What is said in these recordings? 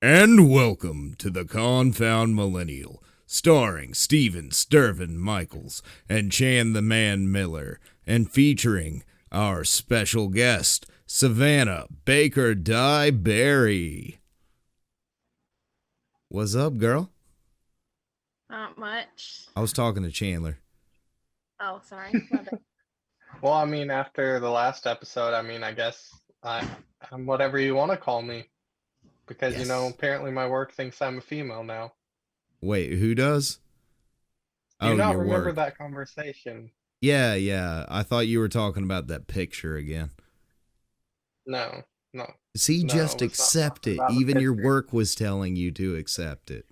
And welcome to the Confound Millennial, starring Steven Stirvin Michaels and Chan the Man Miller, and featuring our special guest, Savannah Baker Dye Berry. What's up, girl? Not much. I was talking to Chandler. Oh, sorry. My bad. Well, I mean, after the last episode, I guess I'm whatever you want to call me. Because, Yes. apparently my work thinks I'm a female now. Wait, who does? Do you Oh, not your remember work. that conversation? Yeah. I thought you were talking about that picture again. No, no, See, no, just it was not accept talking it. about the Even your picture. work was telling you to accept it.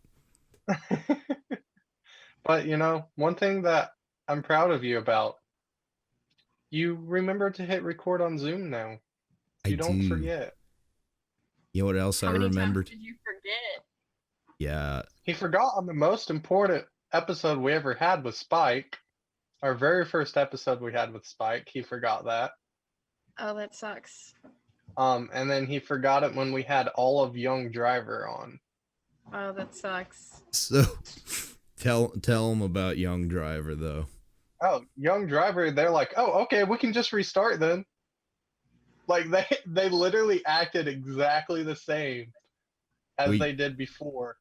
But, one thing that I'm proud of you about, you remember to hit record on Zoom now. I You don't do. forget. You know what else I How many times remembered? did you forget? Yeah, He forgot on the most important episode we ever had with Spike. Our very first episode we had with Spike, he forgot that. Oh, that sucks. And then he forgot it when we had all of Young Driver on. Oh, that sucks. so tell him about Young Driver though. Oh, Young Driver, they're like, oh, okay, we can just restart then. Like they literally acted exactly the same as We they did before.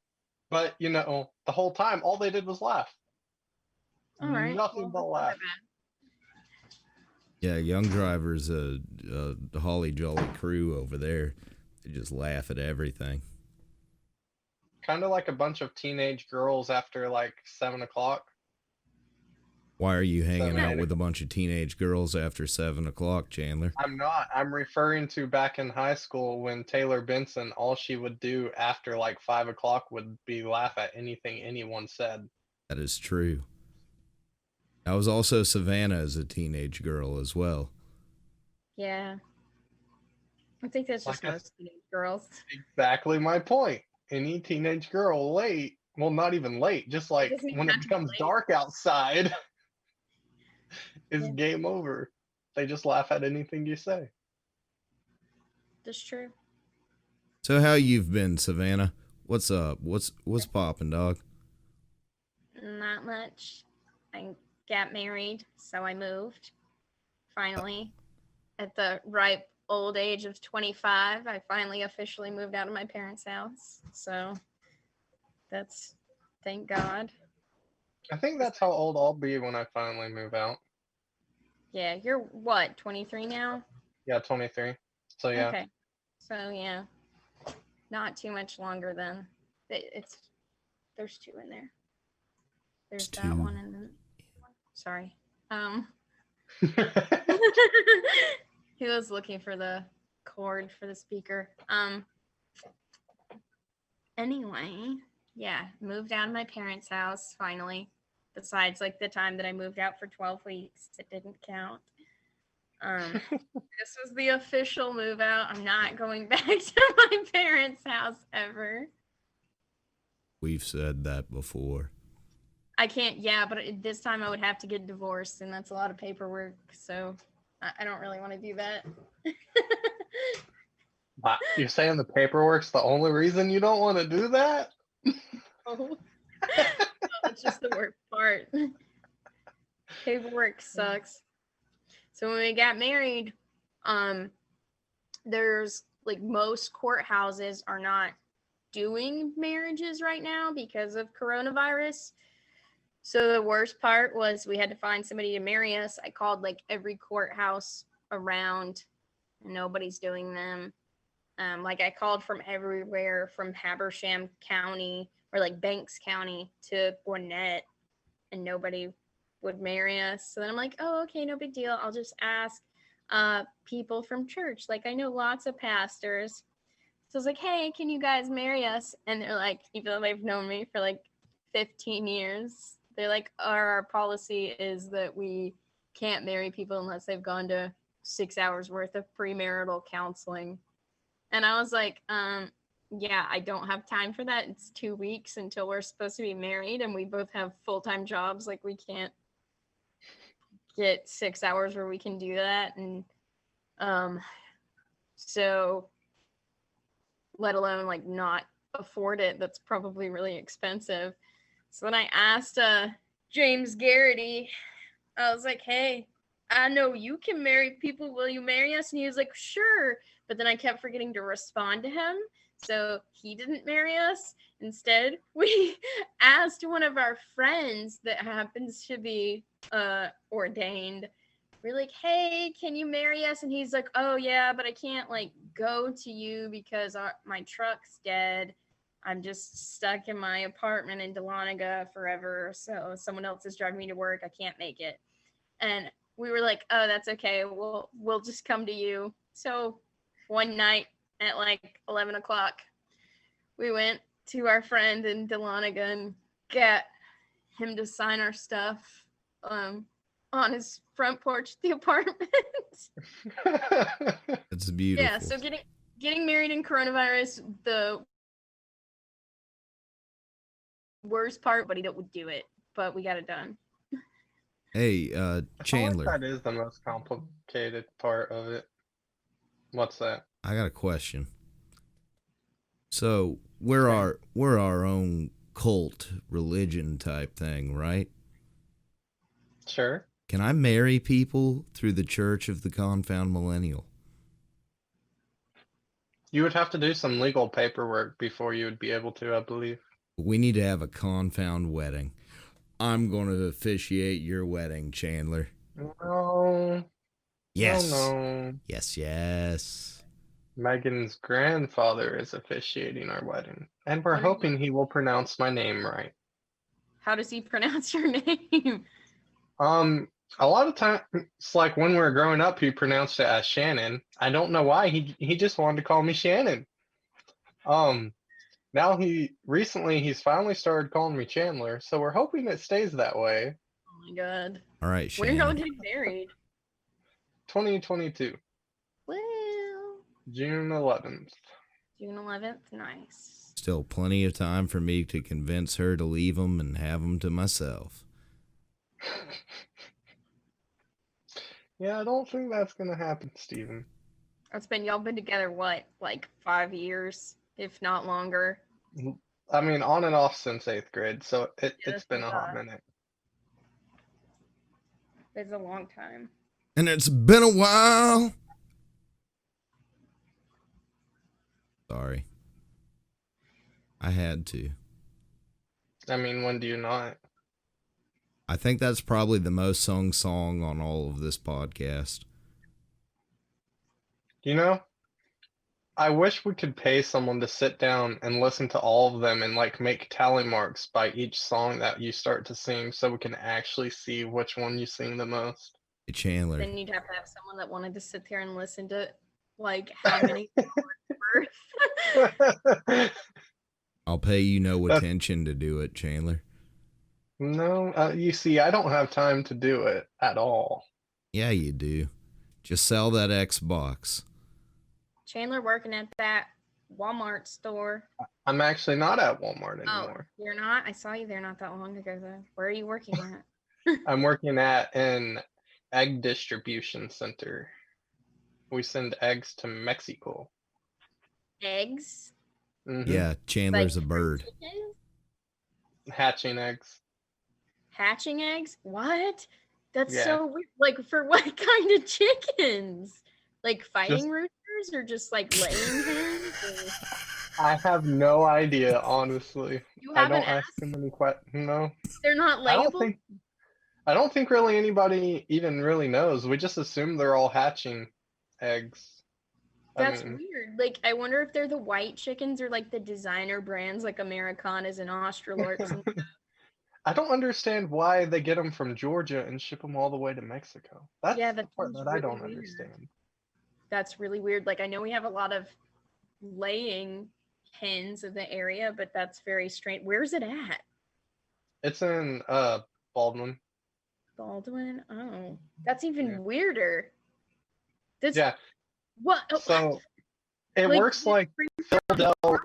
But the whole time all they did was laugh. All right. Nothing Well, but that's not laugh. that bad. Yeah, Young Driver's a holly jolly crew over there. They just laugh at everything. Kind of like a bunch of teenage girls after like 7 o'clock. Why are you hanging 7, out 8 with a o'clock. bunch of teenage girls after 7 o'clock, Chandler? I'm not. I'm referring to back in high school when Taylor Benson, all she would do after like 5 o'clock would be laugh at anything anyone said. That is true. I was also Savannah as a teenage girl as well. Yeah. I think that's Like just most teenage girls. exactly my point. Any teenage girl late, well, not even late, just It like doesn't even when it have to be becomes late. dark outside, is Yeah, game over. They just laugh at anything you say. that's true. So how you've been, Savannah? What's up? What's poppin', dog? Not much. I got married, so I moved. Finally, at the ripe old age of 25, I finally officially moved out of my parents' house. So that's thank God. I think that's how old I'll be when I finally move out. Yeah, you're what, 23 now? Yeah, 23. So yeah, Okay. So yeah, not too much longer then. It's there's two in there. It's There's that two. one and then sorry. Um he was looking for the cord for the speaker. Anyway, yeah, moved out of my parents' house finally. Besides like the time that I moved out for 12 weeks, it didn't count. This was the official move out. I'm not going back to my parents' house ever. We've said that before. I can't, yeah, but this time I would have to get divorced, and that's a lot of paperwork, so I don't really want to do that. Wow, you're saying the paperwork's the only reason you don't want to do that? Oh, that's just the worst part. Paperwork sucks. So when we got married, there's like most courthouses are not doing marriages right now because of coronavirus. So the worst part was we had to find somebody to marry us. I called like every courthouse around, and nobody's doing them. Like I called from everywhere, from Habersham County or like Banks County to Gwinnett, and nobody would marry us. So then I'm like, oh, okay, no big deal. I'll just ask people from church. Like I know lots of pastors. So I was like, hey, can you guys marry us? And they're like, even though they've known me for like 15 years, they're like, our policy is that we can't marry people unless they've gone to 6 hours worth of premarital counseling. And I was like, yeah, I don't have time for that. It's 2 weeks until we're supposed to be married, and we both have full-time jobs. Like, we can't get 6 hours where we can do that. And so let alone like not afford it. That's probably really expensive. So then I asked James Garrity, I was like, hey, I know you can marry people. Will you marry us? And he was like, sure. But then I kept forgetting to respond to him. So he didn't marry us. Instead, we asked one of our friends that happens to be ordained. We're like, hey, can you marry us? And he's like, oh, yeah, but I can't like go to you because my truck's dead. I'm just stuck in my apartment in Dahlonega forever. So someone else is driving me to work. I can't make it. And we were like, oh, that's okay. We'll just come to you. So one night at like 11 o'clock, we went to our friend in Dahlonega and got him to sign our stuff on his front porch at the apartment. That's beautiful. Yeah, so getting married in coronavirus, the worst part, but he would do it. But we got it done. Hey, Chandler. That is the most complicated part of it. What's that? I got a question. So we're our own cult religion type thing, right? Sure. Can I marry people through the Church of the Confound Millennial? You would have to do some legal paperwork before you would be able to, I believe. We need to have a Confound wedding. I'm going to officiate your wedding, Chandler. No. Yes. No. Yes. Megan's grandfather is officiating our wedding, and we're hoping he will pronounce my name right. How does he pronounce your name? A lot of times, like when we were growing up, he pronounced it as Shannon. I don't know why. He just wanted to call me Shannon. Now he's finally started calling me Chandler, so we're hoping it stays that way. Oh my god. All right, Shannon. When are y'all getting married? 2022. Well, June 11th. June 11th? Nice. Still plenty of time for me to convince her to leave him and have him to myself. Yeah, I don't think that's gonna happen, Steven. Y'all been together what, like 5 years, if not longer? I mean, on and off since 8th grade, so it's been a hot minute. It's a long time. And it's been a while. Sorry. I had to. I mean, when do you not? I think that's probably the most sung song on all of this podcast. You know, I wish we could pay someone to sit down and listen to all of them and like make tally marks by each song that you start to sing so we can actually see which one you sing the most. Hey, Chandler. Then you'd have to have someone that wanted to sit there and listen to like how many worth. I'll pay you no attention to do it, Chandler. No, you see, I don't have time to do it at all. Yeah, you do. Just sell that Xbox. Chandler working at that Walmart store. I'm actually not at Walmart anymore. Oh, you're not? I saw you there not that long ago, though. Where are you working at? I'm working at an egg distribution center. We send eggs to Mexico. Eggs? Mm-hmm. Yeah, Chandler's like a bird. Chickens? Hatching eggs. Hatching eggs? What? That's so weird. Like, for what kind of chickens? Like fighting roosters or just like laying hens? Or... I have no idea, honestly. You haven't I don't ask too many questions. No. They're not layable? I don't think really anybody even really knows. We just assume they're all hatching eggs. That's weird. Like, I wonder if they're the white chickens or like the designer brands like Americanas and Australorps. And I don't understand why they get them from Georgia and ship them all the way to Mexico. That's the part that really I don't understand. That's really weird. Like, I know we have a lot of laying hens in the area, but that's very strange. Where's it at? It's in Baldwin. Baldwin? Oh, that's even weirder. That's, yeah. What? So it works like Philadelphia.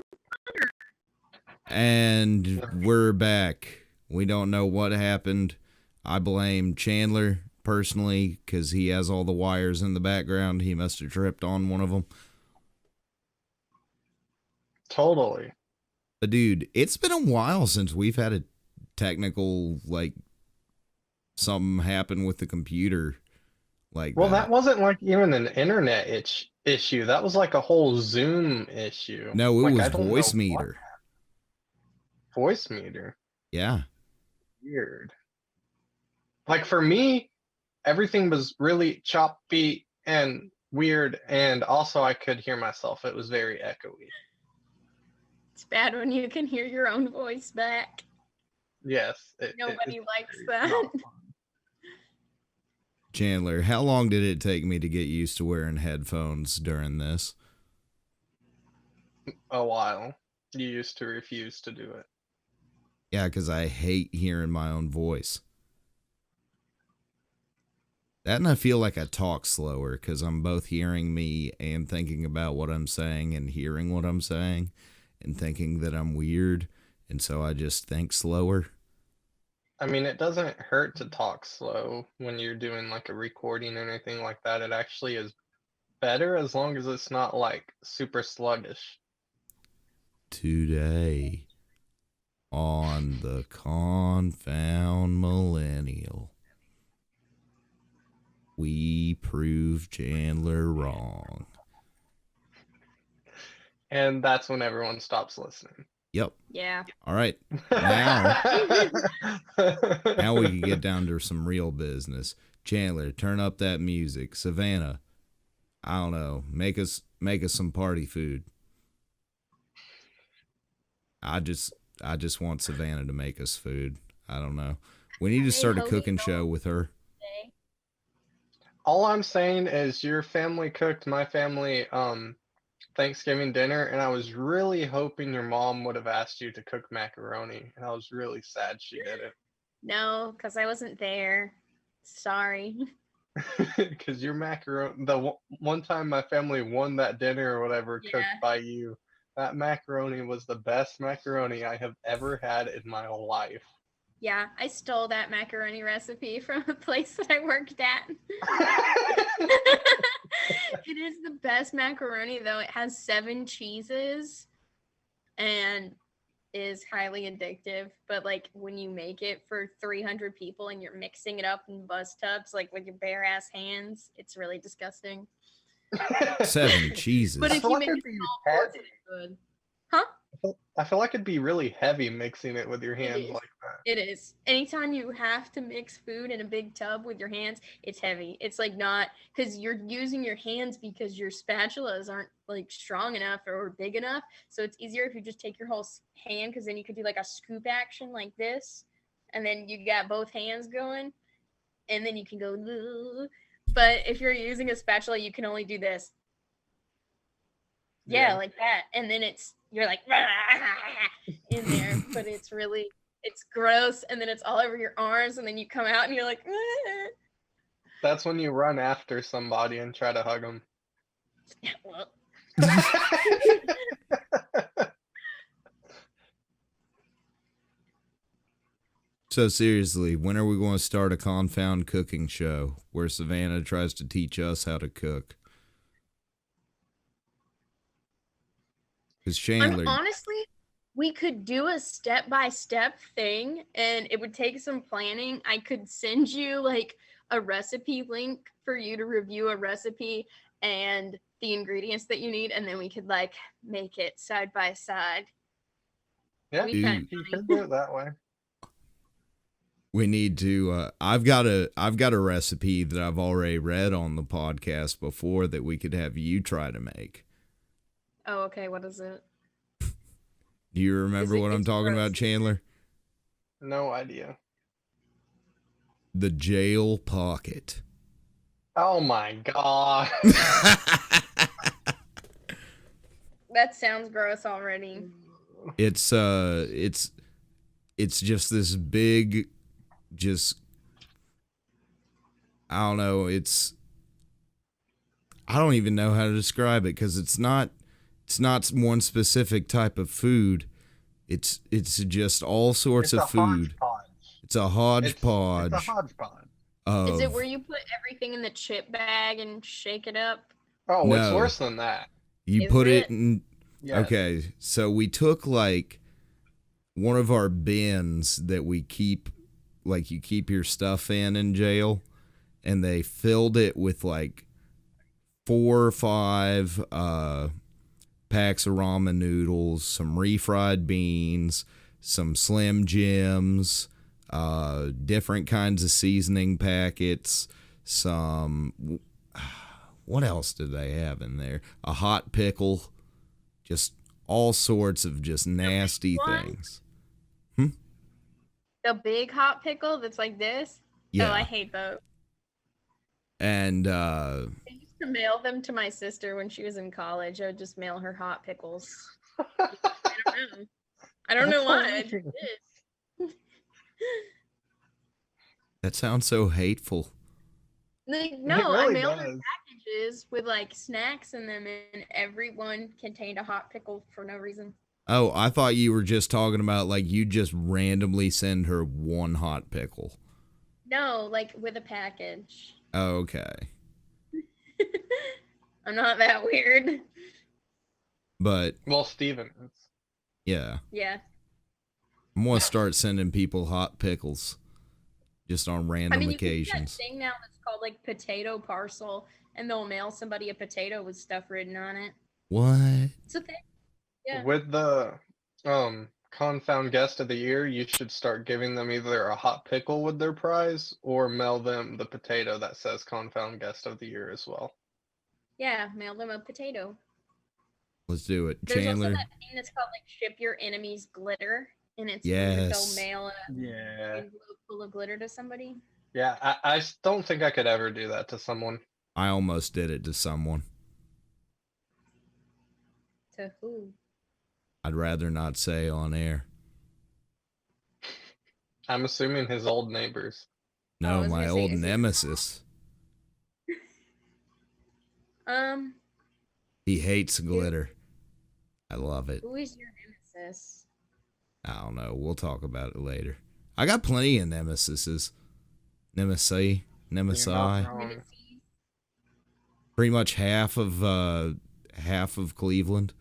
And we're back. We don't know what happened. I blame Chandler personally because he has all the wires in the background. He must have tripped on one of them. Totally. But dude, it's been a while since we've had a technical, like, something happen with the computer like Well, that. that wasn't like even an internet issue. That was like a whole Zoom issue. No, it Like was I don't voice know what meter. voice meter. Yeah. Weird. Like for me, everything was really choppy and weird, and also I could hear myself. It was very echoey. It's bad when you can hear your own voice back. Yes. Nobody likes it's that. not fun. Chandler, how long did it take me to get used to wearing headphones during this? A while. You used to refuse to do it. Yeah, because I hate hearing my own voice. That and I feel like I talk slower because I'm both hearing me and thinking about what I'm saying and hearing what I'm saying and thinking that I'm weird. And so I just think slower. I mean, it doesn't hurt to talk slow when you're doing like a recording or anything like that. It actually is better as long as it's not like super sluggish. Today on the Confound Millennial, we prove Chandler wrong. And that's when everyone stops listening. Yep. Yeah. All right. Now we can get down to some real business. Chandler, turn up that music. Savannah, I don't know, make us some party food. I just want Savannah to make us food. I don't know. We need to start a cooking show with her. All I'm saying is your family cooked my family Thanksgiving dinner, and I was really hoping your mom would have asked you to cook macaroni, and I was really sad she didn't. No, because I wasn't there. Sorry. Because your macaroni, one time my family won that dinner or whatever cooked by you, that macaroni was the best macaroni I have ever had in my life. Yeah, I stole that macaroni recipe from a place that I worked at. It is the best macaroni, though. It has 7 cheeses and is highly addictive. But like when you make it for 300 people and you're mixing it up in bus tubs, like with your bare ass hands, it's really disgusting. 7 cheeses. But if you make it small, it's good. Huh? I feel like it'd be really heavy mixing it with your hands like that. It is. Anytime you have to mix food in a big tub with your hands, it's heavy. It's like not, because you're using your hands because your spatulas aren't like strong enough or big enough. So it's easier if you just take your whole hand, because then you could do like a scoop action like this. And then you got both hands going. And then you can go, ugh. But if you're using a spatula, you can only do this. Yeah, like that. And then you're like in there, but it's gross. And then it's all over your arms, and then you come out and you're like, ah. That's when you run after somebody and try to hug them. So seriously, when are we going to start a Confound cooking show where Savannah tries to teach us how to cook? Because Chandler, honestly, we could do a step-by-step thing, and it would take some planning. I could send you like a recipe link for you to review a recipe and the ingredients that you need, and then we could like make it side by side. Yeah, you can do it that way. We need to. I've got a recipe that I've already read on the podcast before that we could have you try to make. Oh, okay. What is it? Do you remember what I'm talking about, Chandler? No idea. The jail pocket. Oh my god. That sounds gross already. It's just this big, just, I don't know, I don't even know how to describe it, because it's not one specific type of food. It's just all sorts of food. It's a hodgepodge. It's a hodgepodge. Is it where you put everything in the chip bag and shake it up? Oh, no. It's worse than that. You put it in. Yes. Okay, so we took like one of our bins that we keep, like you keep your stuff in jail, and they filled it with like 4 or 5 packs of ramen noodles, some refried beans, some Slim Jims, different kinds of seasoning packets, some, what else did they have in there? A hot pickle, just all sorts of just nasty things. The big hot pickle that's like this? Yeah. Oh, I hate those. And I used to mail them to my sister when she was in college. I would just mail her hot pickles. I don't know why. I just did. that sounds so hateful. Like, no, really I mailed her does. packages with like snacks in them, and every one contained a hot pickle for no reason. Oh, I thought you were just talking about like you just randomly send her one hot pickle. No, like with a package. Oh, okay. I'm not that weird. But Well, Steven is. yeah, Yeah. I'm gonna start sending people hot pickles just on random You can do that occasions. thing now that's called like potato parcel, and they'll mail somebody a potato with stuff written on it. What? It's a thing. Yeah. With the Confound Guest of the Year, you should start giving them either a hot pickle with their prize or mail them the potato that says Confound Guest of the Year as well. Yeah, mail them a potato. Let's do it, There's Chandler. also that thing that's called like ship your enemies glitter, and it's Yes. they'll mail an Yeah. envelope full of glitter to somebody. Yeah, I don't think I could ever do that to someone. I almost did it to someone. To who? I'd rather not say on air. I'm assuming his old neighbors. No, was my gonna say, old is it- nemesis. He hates glitter. I love it. Who is your nemesis? I don't know. We'll talk about it later. I got plenty of nemesises. Nemesi. You're not wrong. Nemesis? Pretty much half of Cleveland.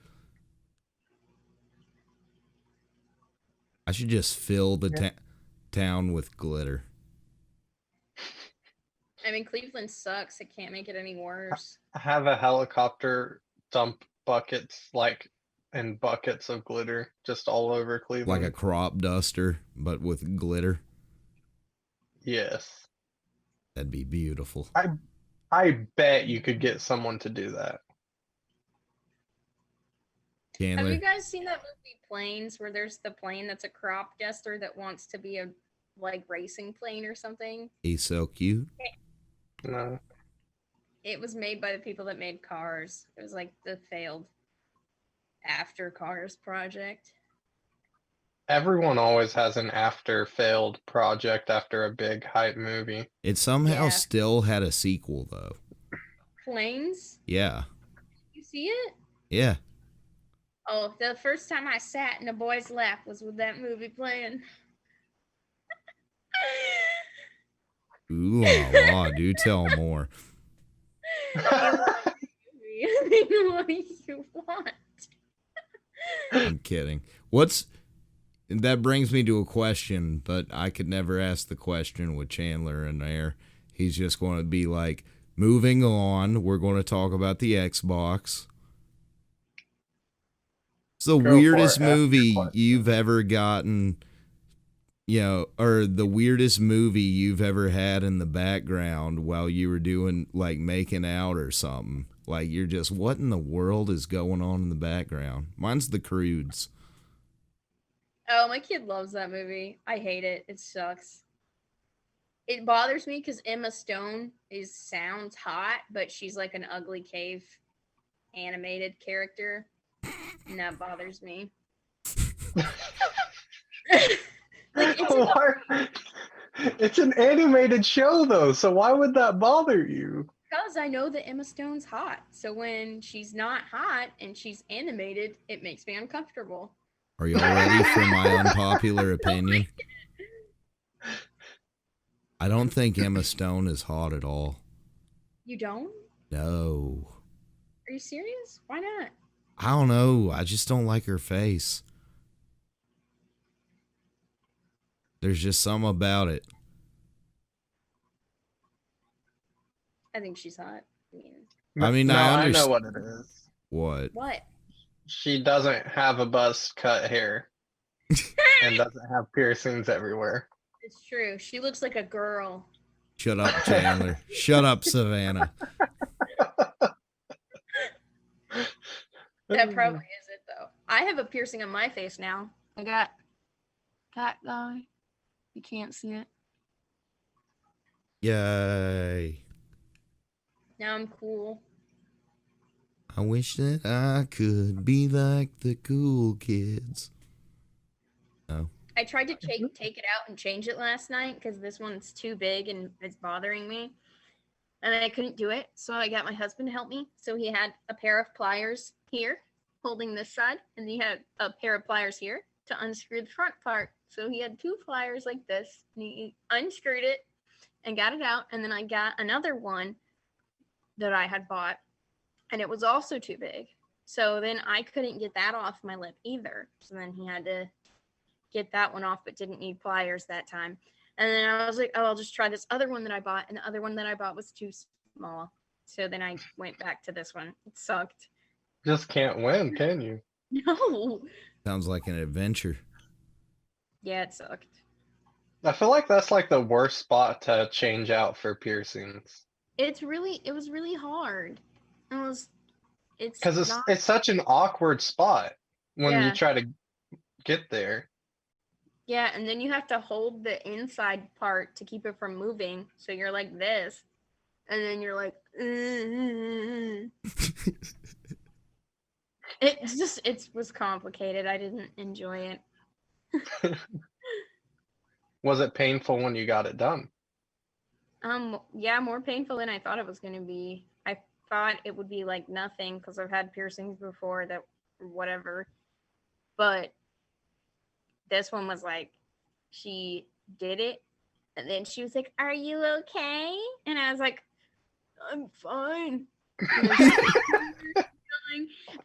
I should just fill the town with glitter. I mean, Cleveland sucks. It can't make it any worse. I have a helicopter dump buckets, like, and buckets of glitter just all over Cleveland. Like a crop duster, but with glitter. Yes. That'd be beautiful. I bet you could get someone to do that. Have Chandler, you guys seen that movie Planes, where there's the plane that's a crop duster that wants to be a like racing plane or something? he's so cute. No. It was made by the people that made Cars. It was like the failed after Cars project. Everyone always has an after failed project after a big hype movie. It somehow Yeah. still had a sequel, though. Planes? Yeah. You see it? Yeah. Oh, the first time I sat in a boy's lap was with that movie playing. Ooh, la, la, do tell more. I mean, what do you want? I'm kidding. That brings me to a question, but I could never ask the question with Chandler in there. He's just going to be like, moving on, we're going to talk about the Xbox. It's the Go for weirdest it, ask your movie question. you've ever gotten, or the weirdest movie you've ever had in the background while you were doing, like, making out or something. Like, you're just, what in the world is going on in the background? Mine's The Croods. Oh, my kid loves that movie. I hate it. It sucks. It bothers me because Emma Stone sounds hot, but she's like an ugly cave animated character. And that bothers me. Like, It's an animated show, though, so why would that bother you? because I know that Emma Stone's hot. So when she's not hot and she's animated, it makes me uncomfortable. Are y'all ready for my unpopular opinion? I don't think Emma Stone is hot at all. You don't? No. Are you serious? Why not? I don't know. I just don't like her face. There's just something about it. I think she's hot. I mean, no, I I know understand. what it is. What? What? She doesn't have a buzz cut hair and doesn't have piercings everywhere. It's true. She looks like a girl. Shut up, Chandler. Shut up, Savannah. That probably is it, though. I have a piercing on my face now. I got that guy. You can't see it. Yay. Now I'm cool. I wish that I could be like the cool kids. Oh. I tried to take it out and change it last night because this one's too big and it's bothering me. And I couldn't do it. So I got my husband to help me. So he had a pair of pliers here holding this side. And he had a pair of pliers here to unscrew the front part. So he had 2 pliers like this. And he unscrewed it and got it out. And then I got another one that I had bought. And it was also too big. So then I couldn't get that off my lip either. So then he had to get that one off, but didn't need pliers that time. And then I was like, oh, I'll just try this other one that I bought. And the other one that I bought was too small. So then I went back to this one. It sucked. Just can't win, can you? No. Sounds like an adventure. Yeah, it sucked. I feel like that's like the worst spot to change out for piercings. It was really hard. It's Because not, it's such an awkward spot when Yeah. you try to get there. yeah, and then you have to hold the inside part to keep it from moving. So you're like this, and then you're like, it was complicated. I didn't enjoy it. Was it painful when you got it done? Yeah, more painful than I thought it was going to be. I thought it would be like nothing because I've had piercings before that whatever. But this one was like, she did it and then she was like, "Are you okay?" And I was like, "I'm fine."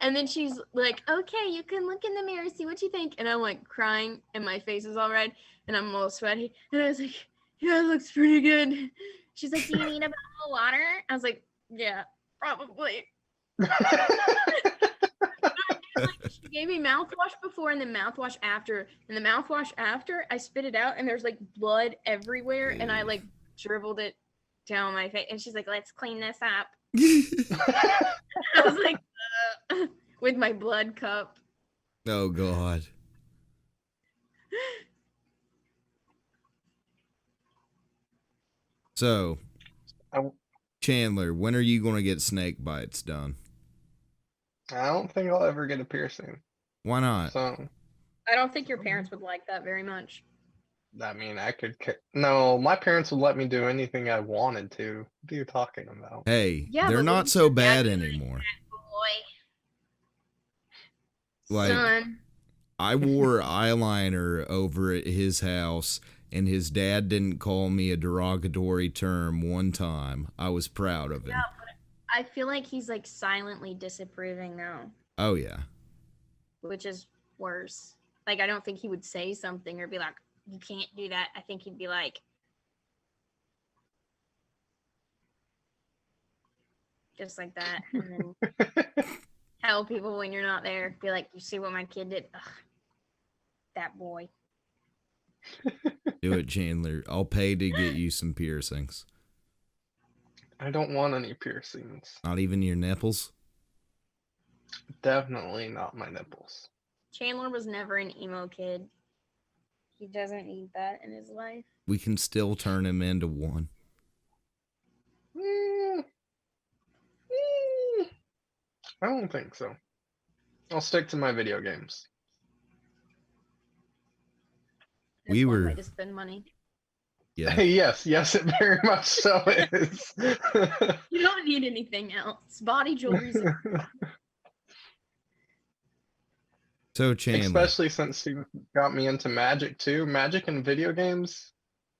And then she's like, "Okay, you can look in the mirror, see what you think." And I'm like crying and my face is all red and I'm all sweaty. And I was like, "Yeah, it looks pretty good." She's like, "Do you need a bottle of water?" I was like, "Yeah, probably." She gave me mouthwash before and then mouthwash after. And the mouthwash after, I spit it out and there's like blood everywhere. And I like dribbled it down my face. And she's like, "Let's clean this up." I was like, with my blood cup. Oh, God. So, Chandler, when are you going to get snake bites done? I don't think I'll ever get a piercing. Why not? So, I don't think your parents would like that very much. I mean, I could. No, my parents would let me do anything I wanted to. What are you talking about? Hey, Yeah, they're but not wouldn't so your dad bad be like, anymore. "Boy, Like, son." I wore eyeliner over at his house, and his dad didn't call me a derogatory term one time. I was proud of him. Yeah, but I feel like he's like silently disapproving now, Oh, yeah. which is worse. Like, I don't think he would say something or be like, "You can't do that." I think he'd be like, just like that. And then tell people when you're not there. Be like, "You see what my kid did? Ugh, that boy." Do it, Chandler. I'll pay to get you some piercings. I don't want any piercings. Not even your nipples? Definitely not my nipples. Chandler was never an emo kid. He doesn't need that in his life. We can still turn him into one. I don't think so. I'll stick to my video games. That's We one were- way to spend money. Yeah. Yes, it very much so is. You don't need anything else. Body jewelry. So, Chandler. Especially since you got me into Magic too. Magic and video games,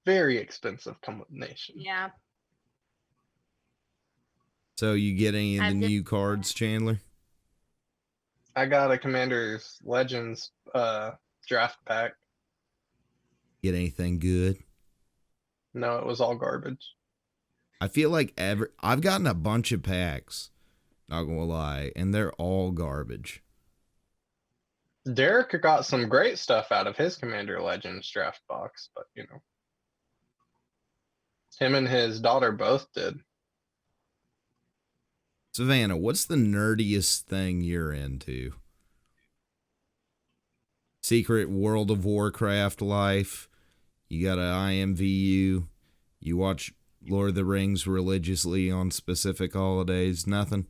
very expensive combination. Yeah. So, you get any of the I've just- new cards, Chandler? I got a Commander's Legends draft pack. Get anything good? No, it was all garbage. I feel like I've gotten a bunch of packs, not gonna lie, and they're all garbage. Derek got some great stuff out of his Commander Legends draft box, but him and his daughter both did. Savannah, what's the nerdiest thing you're into? Secret World of Warcraft life? You got an IMVU? You watch Lord of the Rings religiously on specific holidays? Nothing?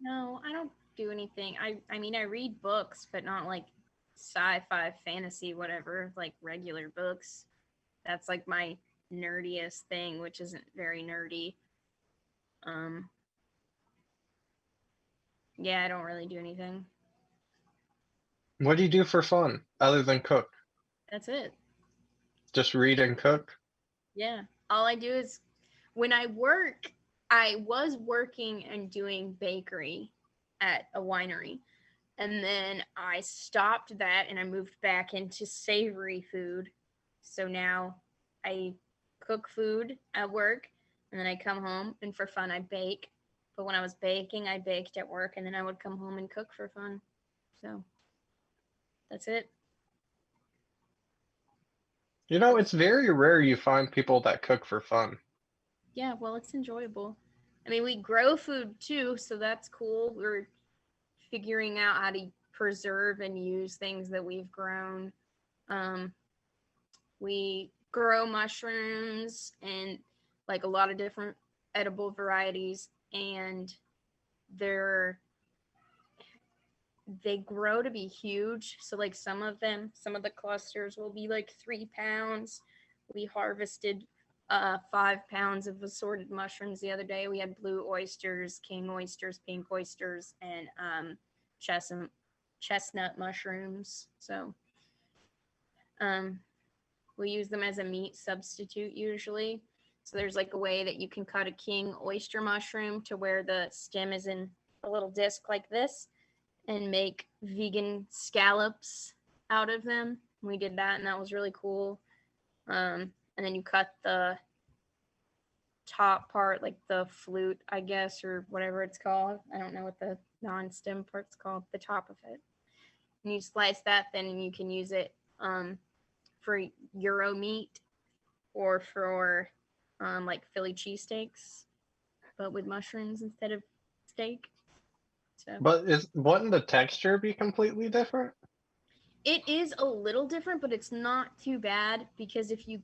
No, I don't do anything. I mean, I read books, but not like sci-fi, fantasy, whatever, like regular books. That's like my nerdiest thing, which isn't very nerdy. Yeah, I don't really do anything. What do you do for fun other than cook? That's it. Just read and cook? Yeah. All I do is when I work, I was working and doing bakery at a winery. And then I stopped that and I moved back into savory food. So now I cook food at work and then I come home and for fun I bake. But when I was baking, I baked at work and then I would come home and cook for fun. So that's it. It's very rare you find people that cook for fun. Yeah, well, it's enjoyable. I mean, we grow food too, so that's cool. We're figuring out how to preserve and use things that we've grown. We grow mushrooms and like a lot of different edible varieties, and they grow to be huge. So like some of the clusters will be like 3 pounds. We harvested 5 pounds of assorted mushrooms the other day. We had blue oysters, king oysters, pink oysters, and chestnut mushrooms. So we use them as a meat substitute usually. So there's like a way that you can cut a king oyster mushroom to where the stem is in a little disc like this and make vegan scallops out of them. We did that and that was really cool. And then you cut the top part, like the flute, I guess, or whatever it's called. I don't know what the non-stem part's called, the top of it. And you slice that thin and you can use it for Euro meat or for like Philly cheesesteaks, but with mushrooms instead of steak. So. But wouldn't the texture be completely different? It is a little different, but it's not too bad because if you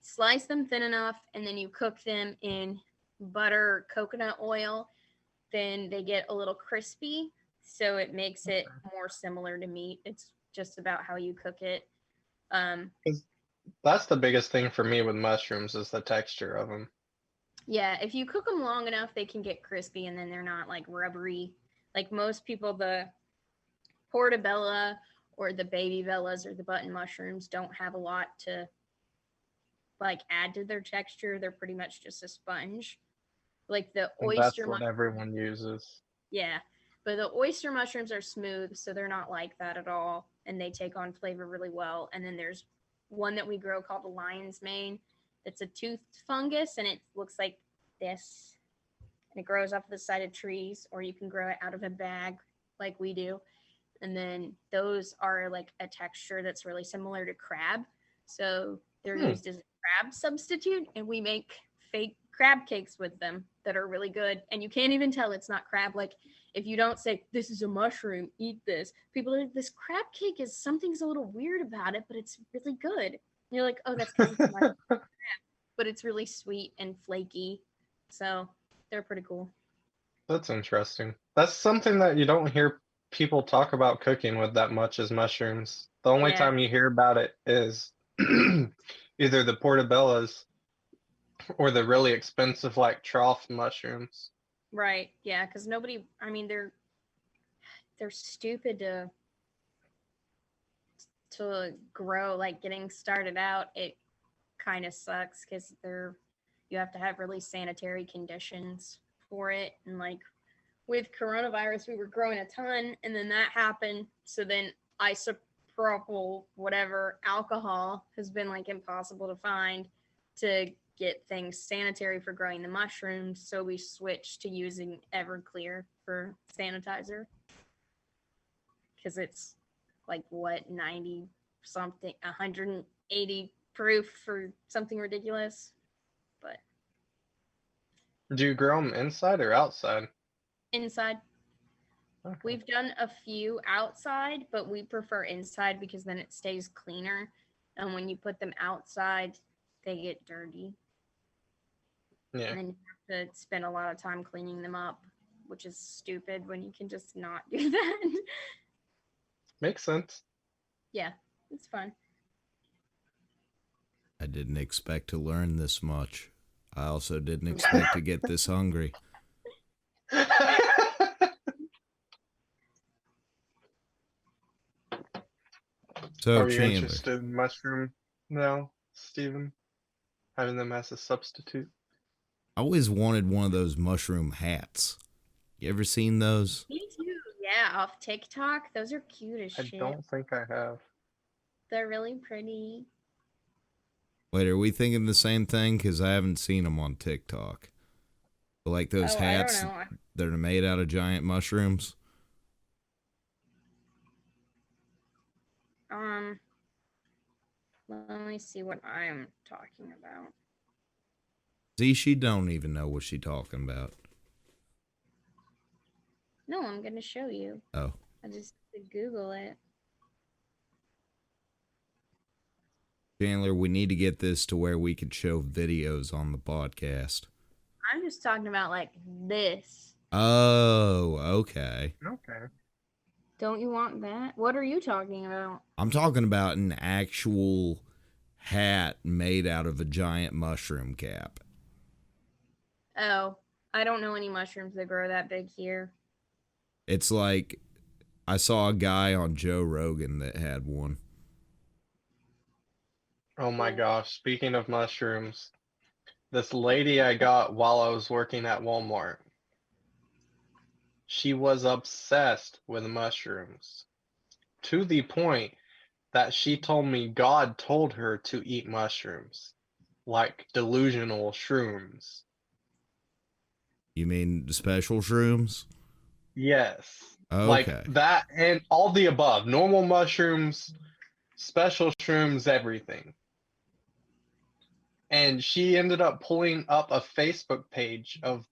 slice them thin enough and then you cook them in butter or coconut oil, then they get a little crispy. So it makes it more similar to meat. It's just about how you cook it. That's the biggest thing for me with mushrooms is the texture of them. Yeah, if you cook them long enough, they can get crispy and then they're not like rubbery. Like most people, the portobello or the baby bellas or the button mushrooms don't have a lot to like add to their texture. They're pretty much just a sponge. Like the oyster That's what everyone uses. Yeah, but the oyster mushrooms are smooth, so they're not like that at all, and they take on flavor really well. And then there's one that we grow called the lion's mane. It's a toothed fungus, and it looks like this. And it grows off the side of trees, or you can grow it out of a bag like we do. And then those are like a texture that's really similar to crab. So they're used as a crab substitute, and we make fake crab cakes with them that are really good. And you can't even tell it's not crab. Like if you don't say, this is a mushroom, eat this, people are like, this crab cake is something's a little weird about it, but it's really good. And you're like, oh, that's because it's crab. But it's really sweet and flaky. So they're pretty cool. That's interesting. That's something that you don't hear people talk about cooking with that much as mushrooms. The only time you hear about it is either the portobellos or the really expensive like trough mushrooms. Right. Yeah, because they're stupid to grow. Like getting started out, it kind of sucks because you have to have really sanitary conditions for it. And like with coronavirus, we were growing a ton and then that happened. So then I isopropyl whatever alcohol has been like impossible to find to get things sanitary for growing the mushrooms, so we switched to using Everclear for sanitizer because it's like what 90 something 180 proof for something ridiculous. But Do you grow them inside or outside? inside. Okay. We've done a few outside, but we prefer inside because then it stays cleaner. And when you put them outside, they get dirty. Yeah. And then you have to spend a lot of time cleaning them up, which is stupid when you can just not do that. Makes sense. Yeah, it's fun. I didn't expect to learn this much. I also didn't expect to get this hungry. So, Are you Chandler, interested in mushroom now, Steven? Having them as a substitute? I always wanted one of those mushroom hats. You ever seen those? Me too. Yeah, off TikTok. Those are cute as I shit. don't think I have. They're really pretty. Wait, are we thinking the same thing? Because I haven't seen them on TikTok. But like those hats I don't know. that are made out of giant mushrooms. Let me see what I am talking about. See, she don't even know what she talking about. No, I'm gonna show you. Oh. I just have to Google it. Chandler, we need to get this to where we can show videos on the podcast. I'm just talking about like this. Oh, okay. Okay. Don't you want that? What are you talking about? I'm talking about an actual hat made out of a giant mushroom cap. Oh, I don't know any mushrooms that grow that big here. It's like, I saw a guy on Joe Rogan that had one. Oh my gosh, speaking of mushrooms, this lady I got while I was working at Walmart, she was obsessed with mushrooms to the point that she told me God told her to eat mushrooms, like delusional shrooms. You mean special shrooms? Yes. Okay. Like that and all the above. Normal mushrooms, special shrooms, everything. And she ended up pulling up a Facebook page of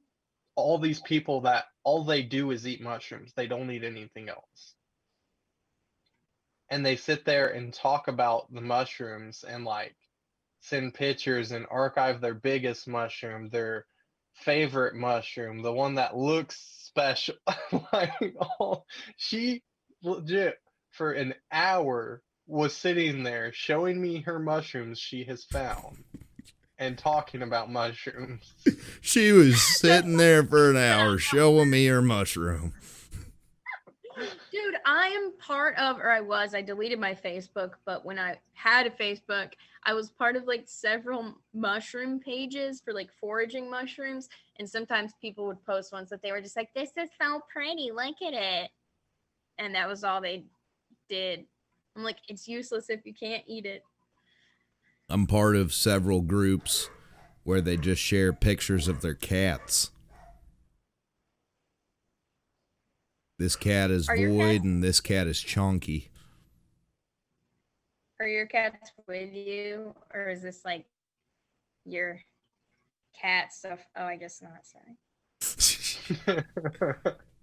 all these people that all they do is eat mushrooms. They don't eat anything else. And they sit there and talk about the mushrooms and like send pictures and archive their biggest mushroom, their favorite mushroom, the one that looks special. Like, she legit for an hour was sitting there showing me her mushrooms she has found and talking about mushrooms. She was sitting there for an hour showing me her mushroom. Dude, I am part of, or I deleted my Facebook, but when I had a Facebook, I was part of like several mushroom pages for like foraging mushrooms. And sometimes people would post ones that they were just like, this is so pretty, look at it. And that was all they did. I'm like, it's useless if you can't eat it. I'm part of several groups where they just share pictures of their cats. This cat is Void and this cat is Chunky. Are your cats with you? Or is this like your cat stuff? Oh, I guess not. Sorry.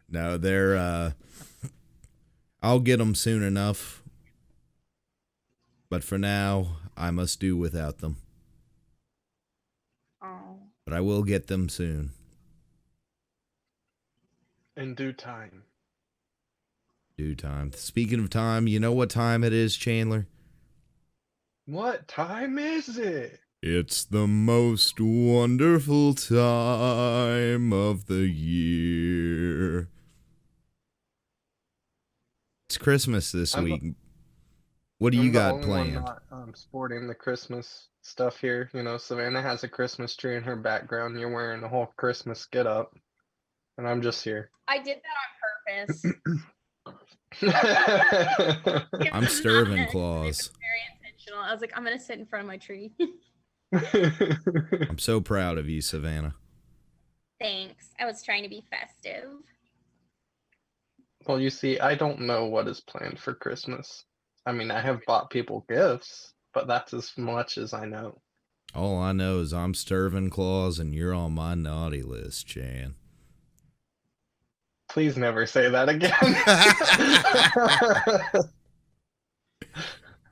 No, they're, I'll get them soon enough. But for now, I must do without them. Oh. But I will get them soon. In due time. Due time. Speaking of time, you know what time it is, Chandler? What time is it? It's the most wonderful time of the year. It's Christmas this week. What do you got planned? I'm not sporting the Christmas stuff here. You know, Savannah has a Christmas tree in her background. You're wearing the whole Christmas get up. And I'm just here. I did that on purpose. It I'm was Stirvin not. It claws. was very intentional. I was like, I'm gonna sit in front of my tree. I'm so proud of you, Savannah. Thanks. I was trying to be festive. Well, you see, I don't know what is planned for Christmas. I mean, I have bought people gifts, but that's as much as I know. All I know is I'm Stirvin claws and you're on my naughty list, Chan. Please never say that again.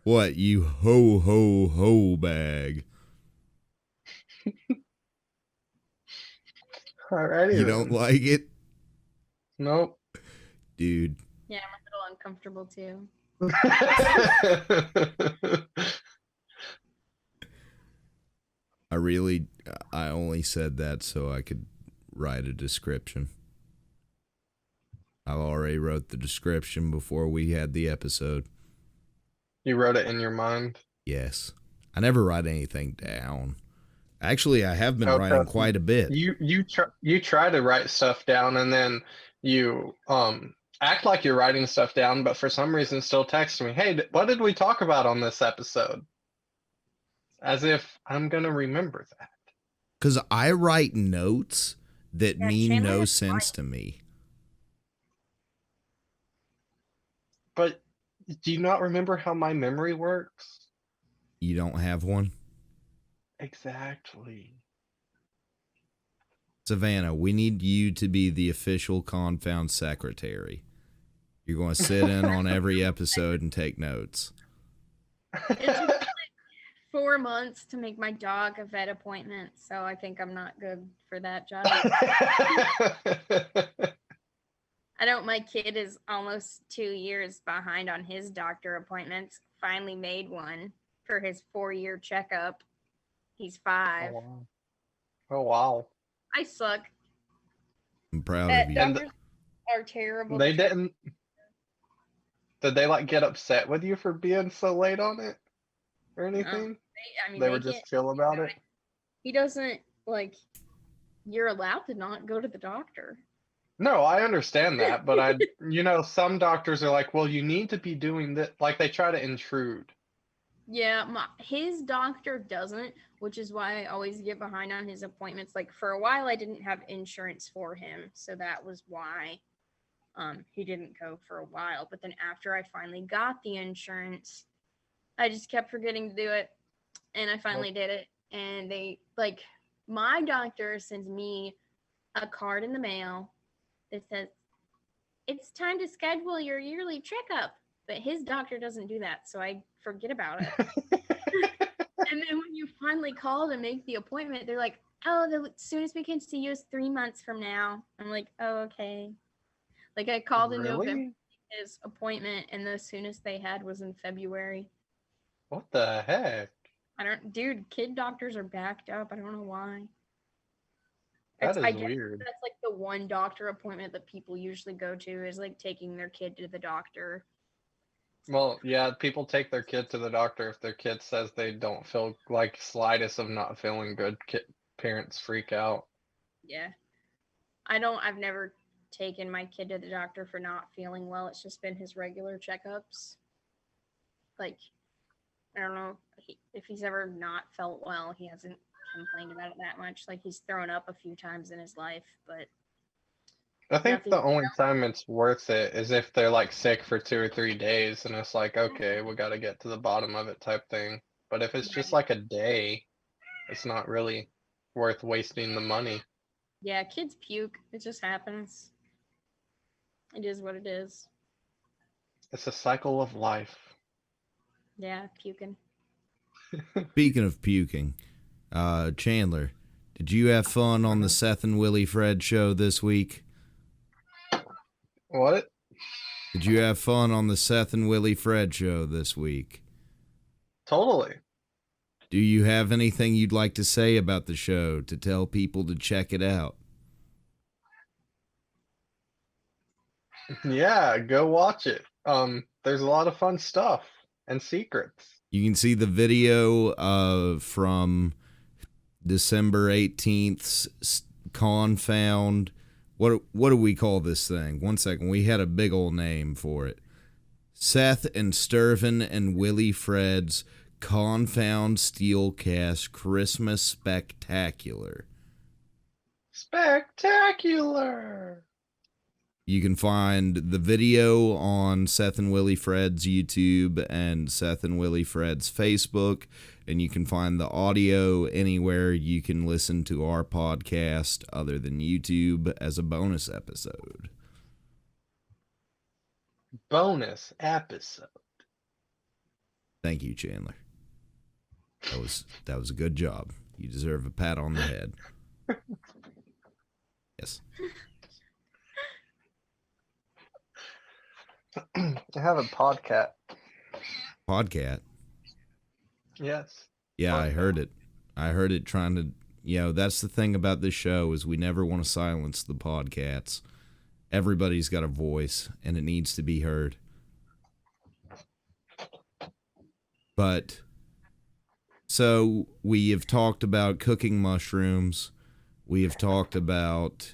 What, you ho ho ho bag? Alrighty You then. don't like it? Nope. Dude. Yeah, I'm a little uncomfortable too. I only said that so I could write a description. I already wrote the description before we had the episode. You wrote it in your mind? Yes. I never write anything down. Actually, I have been writing quite a bit. You try to write stuff down and then you act like you're writing stuff down, but for some reason still text me, hey, what did we talk about on this episode? As if I'm gonna remember that. Because I write notes that mean no sense to me. But do you not remember how my memory works? You don't have one? Exactly. Savannah, we need you to be the official Confound secretary. You're going to sit in on every episode and take notes. It took me like 4 months to make my dog a vet appointment, so I think I'm not good for that job. My kid is almost 2 years behind on his doctor appointments. Finally made one for his 4-year checkup. He's 5. Oh, wow. Oh, wow. I suck. I'm proud of you. Doctors are terrible. They didn't. Did they like get upset with you for being so late on it or anything? They were just chill about it. He doesn't like. You're allowed to not go to the doctor. No, I understand that, but some doctors are like, well, you need to be doing this. Like they try to intrude. Yeah, his doctor doesn't, which is why I always get behind on his appointments. Like for a while, I didn't have insurance for him, so that was why he didn't go for a while. But then after I finally got the insurance, I just kept forgetting to do it, and I finally did it. And my doctor sends me a card in the mail that says it's time to schedule your yearly checkup. But his doctor doesn't do that, so I forget about it. And then when you finally call to make the appointment, they're like, oh, the soonest we can see you is 3 months from now. I'm like, oh, okay. Like I called in November his appointment, and the soonest they had was in February. What the heck? Kid doctors are backed up. I don't know why. That is weird. That's like the one doctor appointment that people usually go to is like taking their kid to the doctor. Well, yeah, people take their kid to the doctor if their kid says they don't feel like slightest of not feeling good. Parents freak out. Yeah. I've never taken my kid to the doctor for not feeling well. It's just been his regular checkups. Like, I don't know if he's ever not felt well. He hasn't complained about it that much. Like he's thrown up a few times in his life, but I think the only time it's worth it is if they're like sick for 2 or 3 days and it's like, okay, we got to get to the bottom of it type thing. But if it's just like a day, it's not really worth wasting the money. Yeah, kids puke. It just happens. It is what it is. It's a cycle of life. Yeah, puking. Speaking of puking, Chandler, did you have fun on the Seth and Willie Fred show this week? What? Did you have fun on the Seth and Willie Fred show this week? Totally. Do you have anything you'd like to say about the show to tell people to check it out? Yeah, go watch it. There's a lot of fun stuff and secrets. You can see the video from December 18th's Confound. What do we call this thing? One second. We had a big old name for it. Seth and Stirvin and Willie Fred's Confound Steelcast Christmas Spectacular. Spectacular! You can find the video on Seth and Willie Fred's YouTube and Seth and Willie Fred's Facebook, and you can find the audio anywhere you can listen to our podcast other than YouTube as a bonus episode. Bonus episode. Thank you, Chandler. That was a good job. You deserve a pat on the head. Yes. I have a podcat. Podcat? Yes. Yeah, Podcat. I heard it. I heard it trying to, that's the thing about this show is we never want to silence the podcats. Everybody's got a voice, and it needs to be heard. But, so we have talked about cooking mushrooms. We have talked about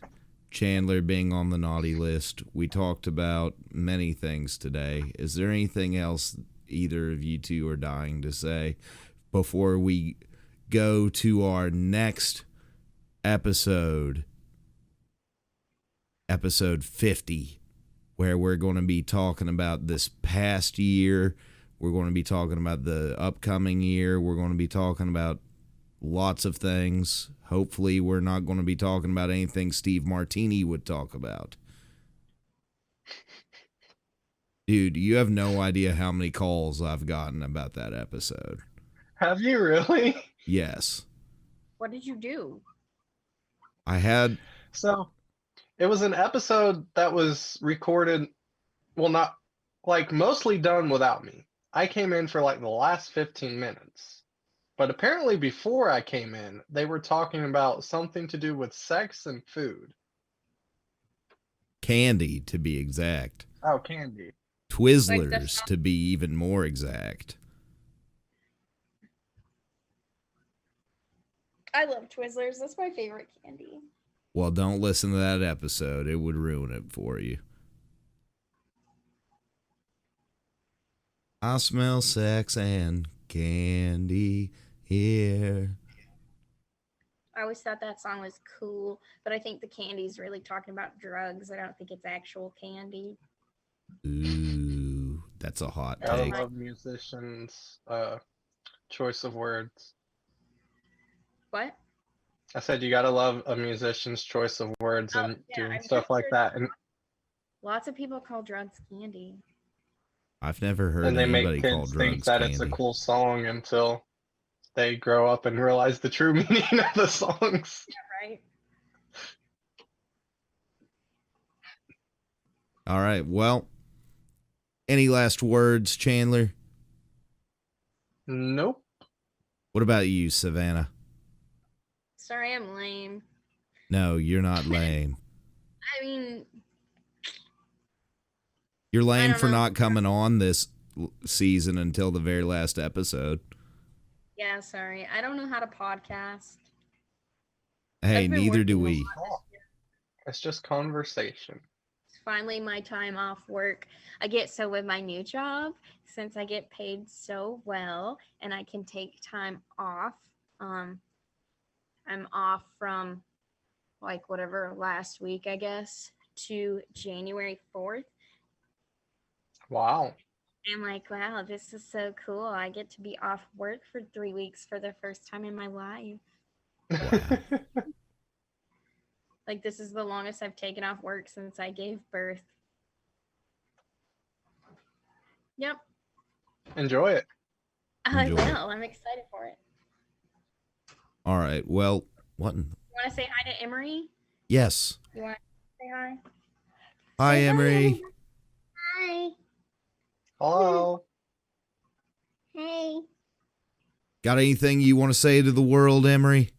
Chandler being on the naughty list. We talked about many things today. Is there anything else either of you two are dying to say before we go to our next episode? Episode 50, where we're going to be talking about this past year. We're going to be talking about the upcoming year. We're going to be talking about lots of things. Hopefully, we're not going to be talking about anything Steve Martini would talk about. Dude, you have no idea how many calls I've gotten about that episode. Have you really? Yes. What did you do? I had... So, it was an episode that was recorded, well, not, like, mostly done without me. I came in for, like, the last 15 minutes. But apparently before I came in, they were talking about something to do with sex and food. Candy, to be exact. Oh, candy. Twizzlers, to be even more exact. I love Twizzlers. That's my favorite candy. Well, don't listen to that episode. It would ruin it for you. I smell sex and candy here. I always thought that song was cool, but I think the candy's really talking about drugs. I don't think it's actual candy. Ooh, that's a hot I take. love musicians' choice of words. What? I said you gotta love a musician's choice of words and doing I'm stuff like sure that. And lots of people call drugs candy. I've never heard and they anybody make call kids drugs think that candy. it's a cool song until they grow up and realize the true meaning of the songs. Yeah, right? All right, well, any last words, Chandler? Nope. What about you, Savannah? Sorry, I'm lame. No, you're not lame. I mean, You're lame don't for know. not coming on this season until the very last episode. yeah, sorry. I don't know how to podcast. Hey, I've been neither do working a we. lot. It's just conversation. It's finally my time off work. I get so with my new job, since I get paid so well and I can take time off. I'm off from like whatever last week, I guess, to January 4th. Wow. I'm like, wow, this is so cool. I get to be off work for 3 weeks for the first time in my life. Wow. Like, this is the longest I've taken off work since I gave birth. Yep, Enjoy it. I Enjoy it. will. I'm excited for it. All right, well, what? You want to say hi to Emery? Yes. You want to say hi? Hi, Emery. Hi. Hello. Hey. Got anything you want to say to the world, Emery?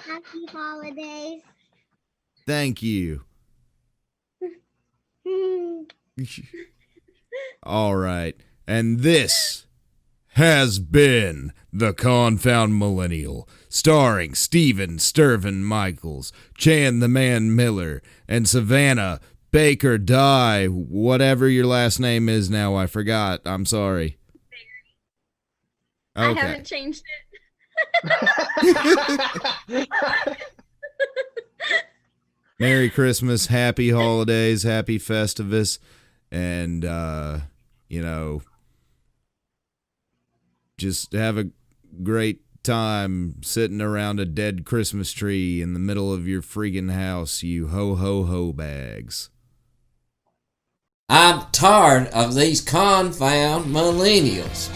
Happy holidays. Thank you. All right. And this has been The Confound Millennial, starring Steven Stirvin Michaels, Chan the Man Miller, and Savannah Baker, Die, whatever your last name is now. I forgot. I'm sorry. I Okay. haven't changed it. Merry Christmas, happy holidays, happy Festivus, and, just have a great time sitting around a dead Christmas tree in the middle of your freaking house, you ho-ho-ho bags. I'm tired of these confound millennials.